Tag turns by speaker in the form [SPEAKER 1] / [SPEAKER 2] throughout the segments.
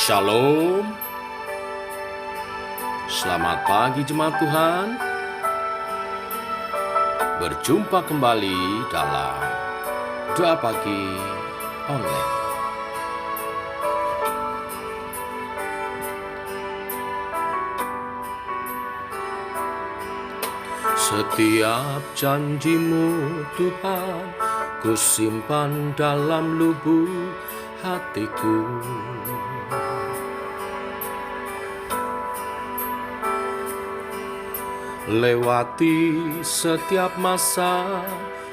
[SPEAKER 1] Shalom, selamat pagi jemaat Tuhan. Berjumpa kembali dalam Doa Pagi Online. Setiap janji-Mu Tuhan, ku simpan dalam lubuk hatiku. Lewati setiap masa,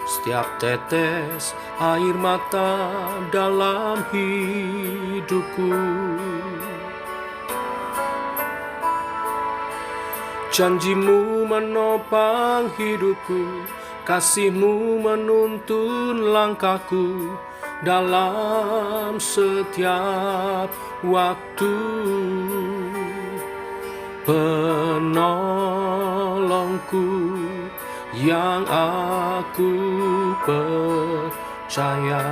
[SPEAKER 1] setiap tetes air mata dalam hidupku. Janji-Mu menopang hidupku, kasih-Mu menuntun langkahku dalam setiap waktu. Penolongku yang aku percaya.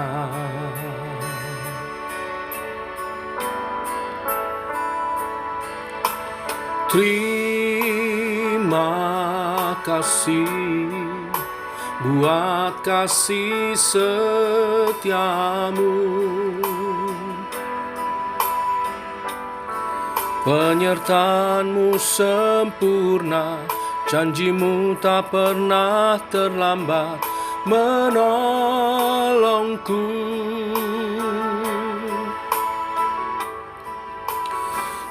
[SPEAKER 1] Terima kasih buat kasih setia-Mu. Penyertaan-Mu sempurna, janji-Mu tak pernah terlambat menolongku.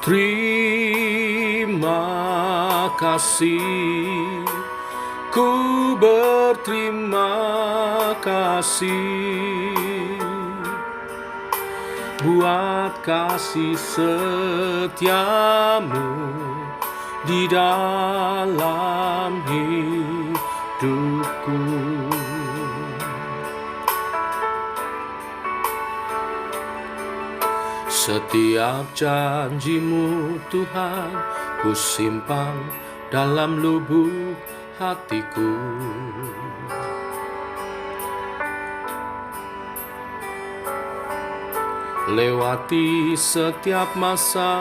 [SPEAKER 1] Terima kasih, ku berterima kasih buat kasih setia-Mu di dalam hidupku. Setiap janji-Mu Tuhan, ku simpan dalam lubuk hatiku. Lewati setiap masa,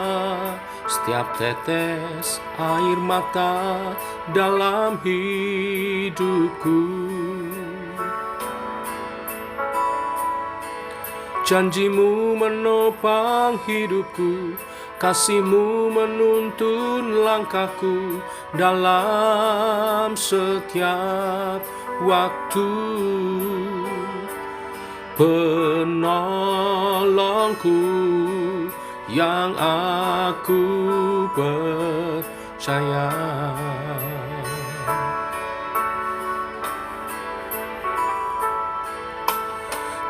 [SPEAKER 1] setiap tetes air mata dalam hidupku. Janji-Mu menopang hidupku, kasih-Mu menuntun langkahku dalam setiap waktu. Penolongku yang aku percaya.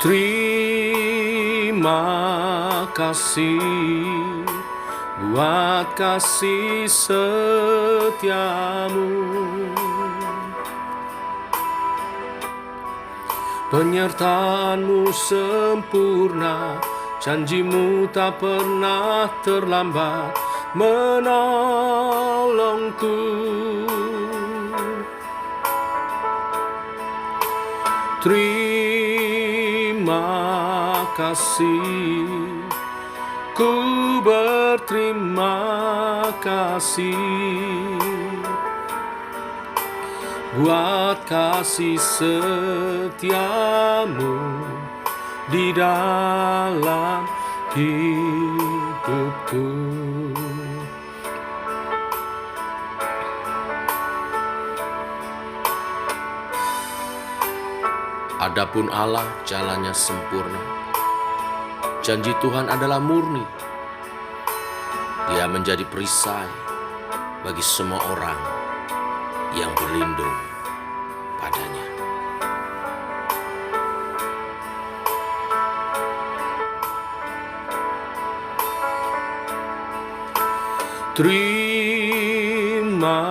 [SPEAKER 1] Terima kasih buat kasih setia-Mu. Penyertaan-Mu sempurna, janji-Mu tak pernah terlambat menolongku. Terima kasih, ku berterima kasih buat kasih setia-Mu di dalam hidupku. Adapun Allah jalannya sempurna, janji Tuhan adalah murni. Dia menjadi perisai bagi semua orang yang berlindung padanya. Terima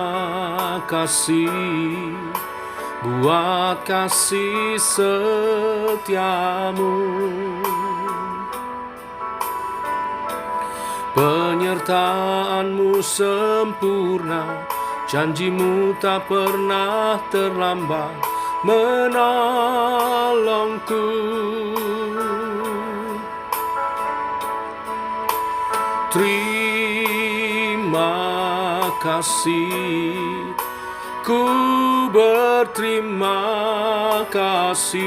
[SPEAKER 1] kasih buat kasih setia-Mu. Penyertaan-Mu sempurna, janji-Mu tak pernah terlambat menolongku. kasih, ku berterima kasih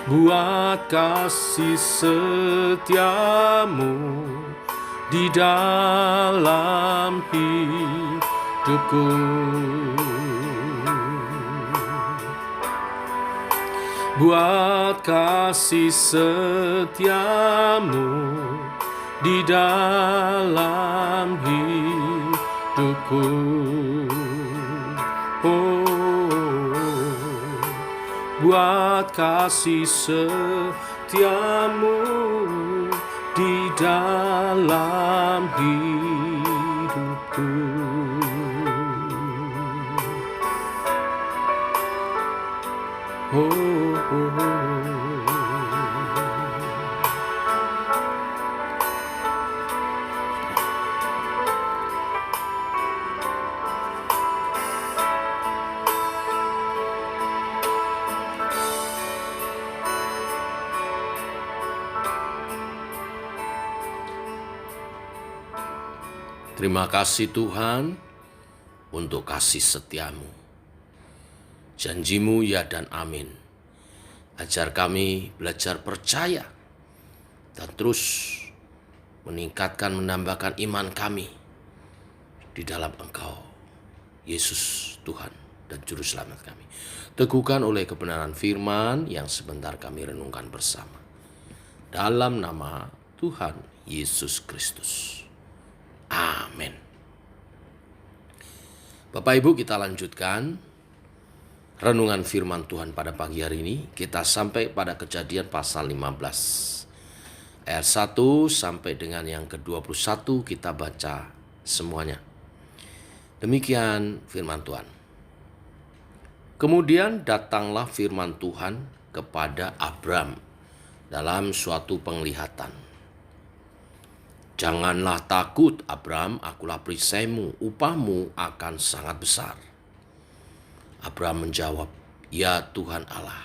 [SPEAKER 1] buat kasih setiamu di dalam hidupku. Buat kasih setiamu di dalam hidupku. Buat kasih setiamu di dalam hidupku. Terima kasih Tuhan untuk kasih setiamu. Janjimu ya dan amin. Ajar kami belajar percaya dan terus meningkatkan, menambahkan iman kami di dalam Engkau, Yesus Tuhan dan Juru Selamat kami. Teguhkan oleh kebenaran firman yang sebentar kami renungkan bersama. Dalam nama Tuhan Yesus Kristus. Amin. Bapak Ibu, kita lanjutkan renungan firman Tuhan pada pagi hari ini. Kita sampai pada Kejadian pasal 15 ayat 1 sampai dengan yang ke-21, kita baca semuanya. Demikian firman Tuhan. Kemudian datanglah firman Tuhan kepada Abram dalam suatu penglihatan. Janganlah takut, Abram, akulah perisaimu, upahmu akan sangat besar. Abram menjawab, ya Tuhan Allah,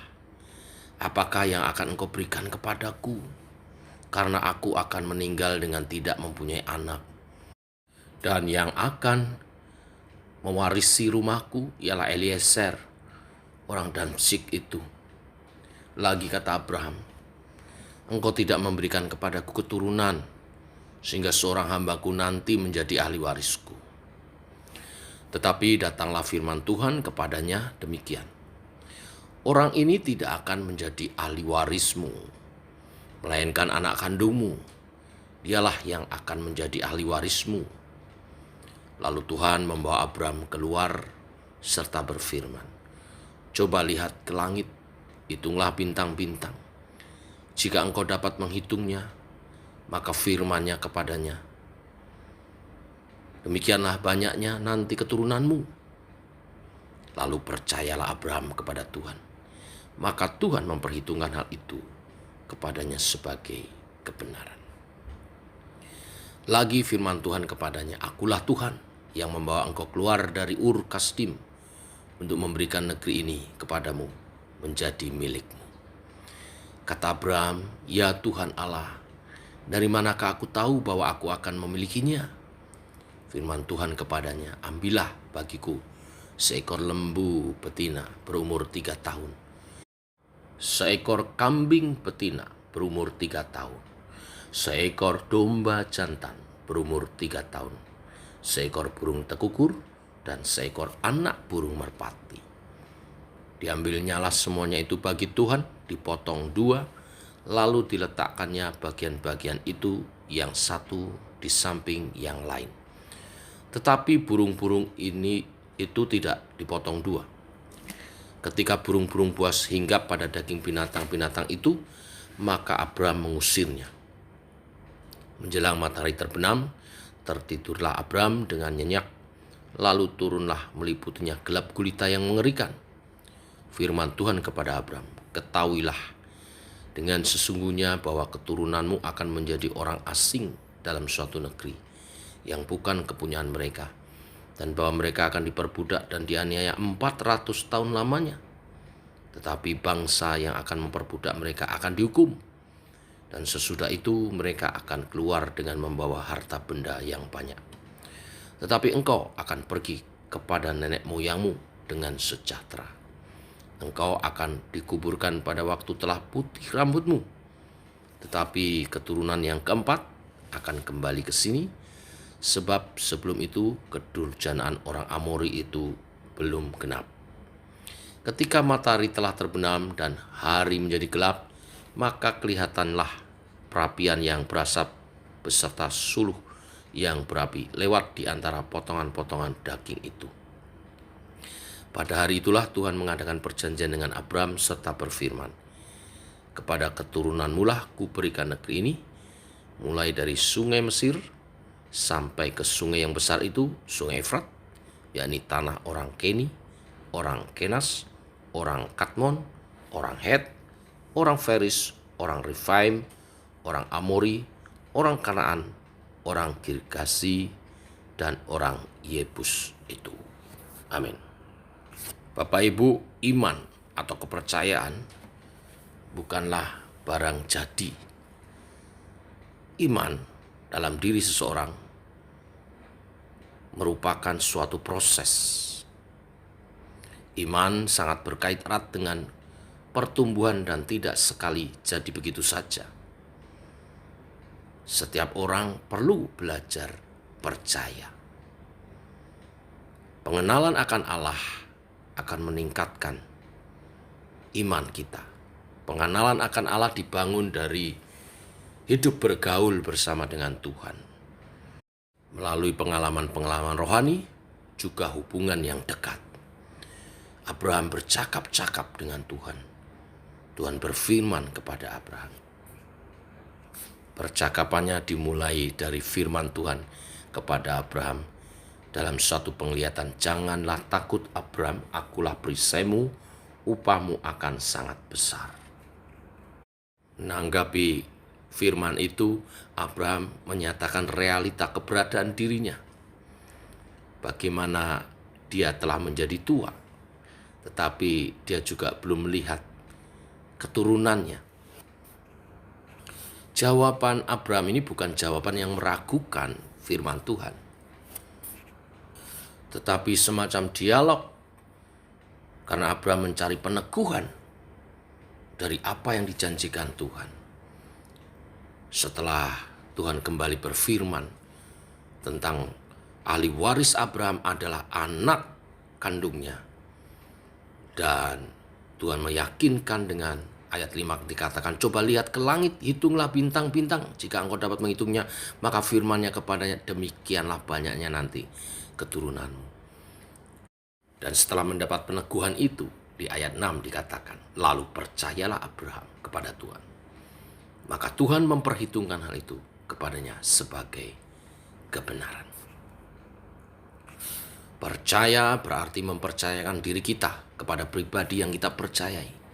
[SPEAKER 1] apakah yang akan engkau berikan kepadaku? Karena aku akan meninggal dengan tidak mempunyai anak. Dan yang akan mewarisi rumahku ialah Eliezer, orang Damsyik itu. Lagi kata Abraham, engkau tidak memberikan kepadaku keturunan, sehingga seorang hambaku nanti menjadi ahli warisku. Tetapi datanglah firman Tuhan kepadanya demikian. Orang ini tidak akan menjadi ahli warismu, melainkan anak kandungmu. Dialah yang akan menjadi ahli warismu. Lalu Tuhan membawa Abram keluar serta berfirman, coba lihat ke langit, hitunglah bintang-bintang. Jika engkau dapat menghitungnya, maka firman-Nya kepadanya, demikianlah banyaknya nanti keturunanmu. Lalu percayalah Abraham kepada Tuhan. Maka Tuhan memperhitungkan hal itu kepadanya sebagai kebenaran. Lagi firman Tuhan kepadanya, akulah Tuhan yang membawa engkau keluar dari Ur Kasdim untuk memberikan negeri ini kepadamu menjadi milikmu. Kata Abraham, ya Tuhan Allah, dari manakah aku tahu bahwa aku akan memilikinya? Firman Tuhan kepadanya, ambillah bagiku seekor lembu betina berumur 3 tahun, seekor kambing betina berumur 3 tahun, seekor domba jantan berumur 3 tahun, seekor burung tekukur, dan seekor anak burung merpati. Diambilnyalah semuanya itu bagi Tuhan, dipotong 2, lalu diletakkannya bagian-bagian itu yang satu di samping yang lain. Tetapi burung-burung itu tidak dipotong 2. Ketika burung-burung buas hinggap pada daging binatang-binatang itu, maka Abram mengusirnya. Menjelang matahari terbenam, tertidurlah Abram dengan nyenyak, lalu turunlah meliputinya gelap gulita yang mengerikan. Firman Tuhan kepada Abram, ketahuilah dengan sesungguhnya bahwa keturunanmu akan menjadi orang asing dalam suatu negeri yang bukan kepunyaan mereka, dan bahwa mereka akan diperbudak dan dianiaya 400 tahun lamanya. Tetapi bangsa yang akan memperbudak mereka akan dihukum, dan sesudah itu mereka akan keluar dengan membawa harta benda yang banyak. Tetapi engkau akan pergi kepada nenek moyangmu dengan sejahtera. Engkau akan dikuburkan pada waktu telah putih rambutmu. Tetapi keturunan yang keempat akan kembali ke sini, sebab sebelum itu kedurjanaan orang Amori itu belum genap. Ketika matahari telah terbenam dan hari menjadi gelap, maka kelihatanlah perapian yang berasap beserta suluh yang berapi lewat di antara potongan-potongan daging itu. Pada hari itulah Tuhan mengadakan perjanjian dengan Abram serta berfirman, kepada keturunanmu lah kuberikan negeri ini, mulai dari sungai Mesir sampai ke sungai yang besar itu, sungai Efrat, yakni tanah orang Keni, orang Kenas, orang Kadmon, orang Het, orang Feris, orang Refaim, orang Amori, orang Kanaan, orang Girgasi, dan orang Yebus itu. Amin. Bapak Ibu, iman atau kepercayaan bukanlah barang jadi. Iman dalam diri seseorang merupakan suatu proses. Iman sangat berkait erat dengan pertumbuhan dan tidak sekali jadi begitu saja. Setiap orang perlu belajar percaya. Pengenalan akan Allah akan meningkatkan iman kita. Pengenalan akan Allah dibangun dari hidup bergaul bersama dengan Tuhan. Melalui pengalaman-pengalaman rohani, juga hubungan yang dekat. Abraham bercakap-cakap dengan Tuhan. Tuhan berfirman kepada Abraham. Percakapannya dimulai dari firman Tuhan kepada Abraham dalam satu penglihatan, janganlah takut Abraham, akulah perisaimu, upahmu akan sangat besar. Menanggapi firman itu, Abraham menyatakan realita keberadaan dirinya. Bagaimana dia telah menjadi tua, tetapi dia juga belum melihat keturunannya. Jawaban Abraham ini bukan jawaban yang meragukan firman Tuhan, tetapi semacam dialog, karena Abraham mencari peneguhan dari apa yang dijanjikan Tuhan. Setelah Tuhan kembali berfirman tentang ahli waris Abraham adalah anak kandungnya, dan Tuhan meyakinkan dengan ayat 5 dikatakan, coba lihat ke langit, hitunglah bintang-bintang, jika engkau dapat menghitungnya, maka firman-Nya kepadanya, demikianlah banyaknya nanti keturunanmu. Dan setelah mendapat peneguhan itu, di ayat 6 dikatakan, lalu percayalah Abraham kepada Tuhan. Maka Tuhan memperhitungkan hal itu kepadanya sebagai kebenaran. Percaya berarti mempercayakan diri kita kepada pribadi yang kita percayai.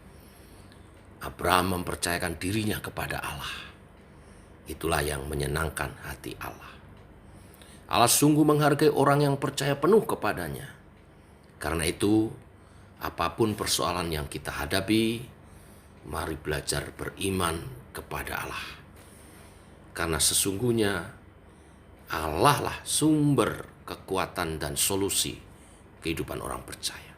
[SPEAKER 1] Abraham mempercayakan dirinya kepada Allah. Itulah yang menyenangkan hati Allah. Allah sungguh menghargai orang yang percaya penuh kepadanya. Karena itu, apapun persoalan yang kita hadapi, mari belajar beriman kepada Allah. Karena sesungguhnya Allah lah sumber kekuatan dan solusi kehidupan orang percaya.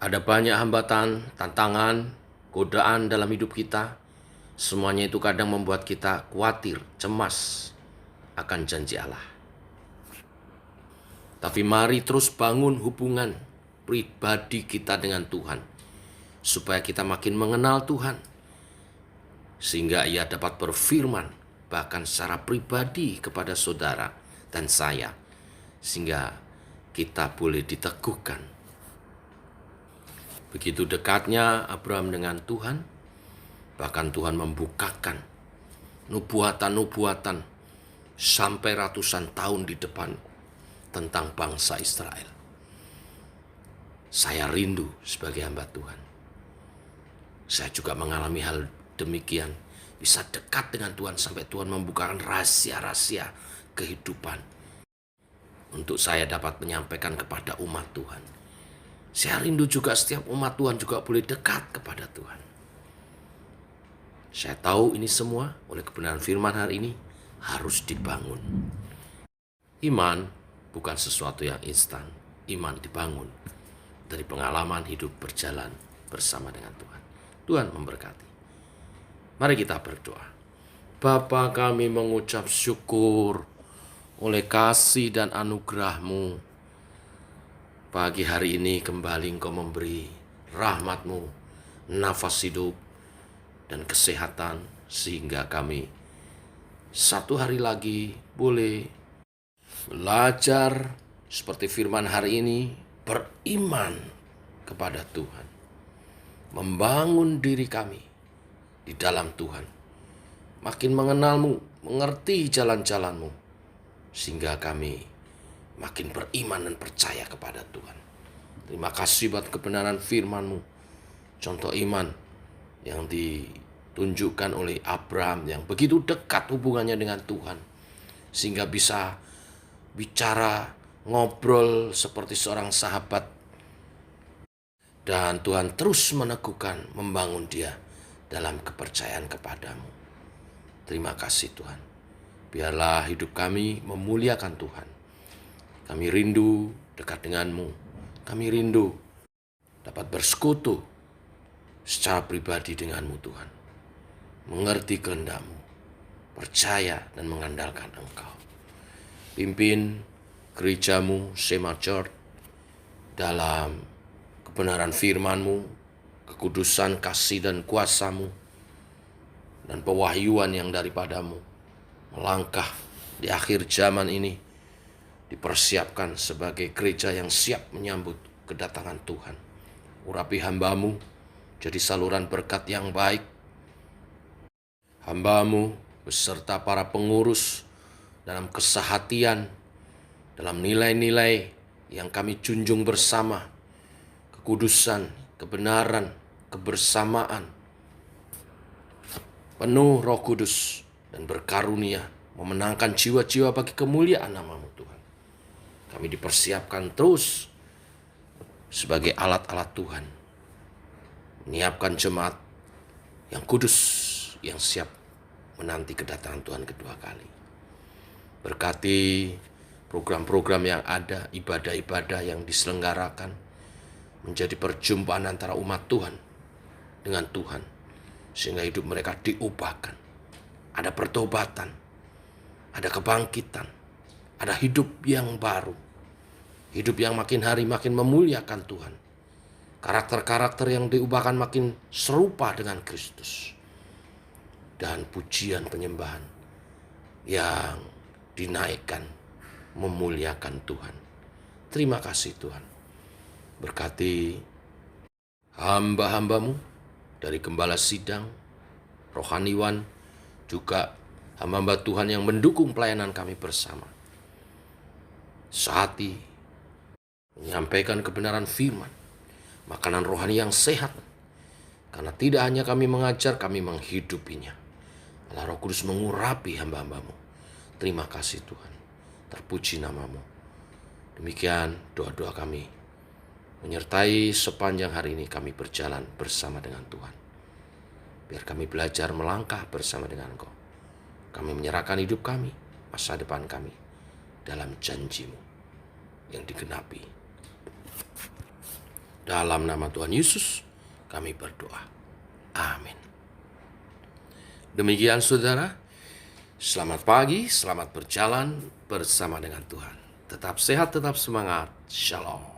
[SPEAKER 1] Ada banyak hambatan, tantangan, godaan dalam hidup kita. Semuanya itu kadang membuat kita khawatir, cemas akan janji Allah. Tapi mari terus bangun hubungan pribadi kita dengan Tuhan, supaya kita makin mengenal Tuhan, sehingga Ia dapat berfirman bahkan secara pribadi kepada saudara dan saya, sehingga kita boleh diteguhkan. Begitu dekatnya Abraham dengan Tuhan, bahkan Tuhan membukakan nubuatan-nubuatan sampai ratusan tahun di depan tentang bangsa Israel. Saya rindu sebagai hamba Tuhan. Saya juga mengalami hal demikian, bisa dekat dengan Tuhan sampai Tuhan membukakan rahasia-rahasia kehidupan untuk saya dapat menyampaikan kepada umat Tuhan. Saya rindu juga setiap umat Tuhan juga boleh dekat kepada Tuhan. Saya tahu ini semua oleh kebenaran firman hari ini harus dibangun. Iman bukan sesuatu yang instan. Iman dibangun dari pengalaman hidup berjalan bersama dengan Tuhan. Tuhan memberkati. Mari kita berdoa. Bapa, kami mengucap syukur oleh kasih dan anugerah-Mu. Pagi hari ini kembali Engkau memberi rahmat-Mu, nafas hidup, dan kesehatan, sehingga kami satu hari lagi boleh belajar seperti firman hari ini, beriman kepada Tuhan, membangun diri kami di dalam Tuhan, makin mengenal-Mu, mengerti jalan-jalan-Mu, sehingga kami makin beriman dan percaya kepada Tuhan. Terima kasih buat kebenaran firman-Mu, contoh iman yang ditunjukkan oleh Abraham yang begitu dekat hubungannya dengan Tuhan, sehingga bisa bicara, ngobrol seperti seorang sahabat, dan Tuhan terus meneguhkan, membangun dia dalam kepercayaan kepadamu. Terima kasih Tuhan. Biarlah hidup kami memuliakan Tuhan. Kami rindu dekat denganmu. Kami rindu dapat bersekutu secara pribadi denganmu Tuhan. Mengerti kehendak-Mu, percaya dan mengandalkan Engkau. Pimpin gereja-Mu, Shema Church, dalam kebenaran firman-Mu, kekudusan, kasih dan kuasa-Mu, dan pewahyuan yang daripadamu. Melangkah di akhir zaman ini, dipersiapkan sebagai gereja yang siap menyambut kedatangan Tuhan. Urapi hamba-Mu jadi saluran berkat yang baik. Hamba-Mu beserta para pengurus dalam kesehatian, dalam nilai-nilai yang kami junjung bersama, kekudusan, kebenaran, kebersamaan, penuh Roh Kudus, dan berkarunia memenangkan jiwa-jiwa bagi kemuliaan nama-Mu Tuhan. Kami dipersiapkan terus sebagai alat-alat Tuhan, menyiapkan jemaat yang kudus, yang siap menanti kedatangan Tuhan kedua kali. Berkati program-program yang ada, ibadah-ibadah yang diselenggarakan, menjadi perjumpaan antara umat Tuhan dengan Tuhan, sehingga hidup mereka diubahkan. Ada pertobatan, ada kebangkitan, ada hidup yang baru, hidup yang makin hari makin memuliakan Tuhan. Karakter-karakter yang diubahkan makin serupa dengan Kristus. Dan pujian penyembahan yang dinaikkan memuliakan Tuhan. Terima kasih Tuhan. Berkati hamba-hamba-Mu dari Gembala Sidang, Rohaniwan, juga hamba-hamba Tuhan yang mendukung pelayanan kami bersama. Sehati menyampaikan kebenaran firman, makanan rohani yang sehat. Karena tidak hanya kami mengajar, kami menghidupinya. Allah Roh Kudus mengurapi hamba-hamba-Mu. Terima kasih Tuhan. Terpuji nama-Mu. Demikian doa-doa kami. Menyertai sepanjang hari ini kami berjalan bersama dengan Tuhan. Biar kami belajar melangkah bersama dengan Engkau. Kami menyerahkan hidup kami, masa depan kami, dalam janji-Mu yang digenapi. Dalam nama Tuhan Yesus kami berdoa. Amin. Demikian saudara, selamat pagi, selamat berjalan bersama dengan Tuhan. Tetap sehat, tetap semangat. Shalom.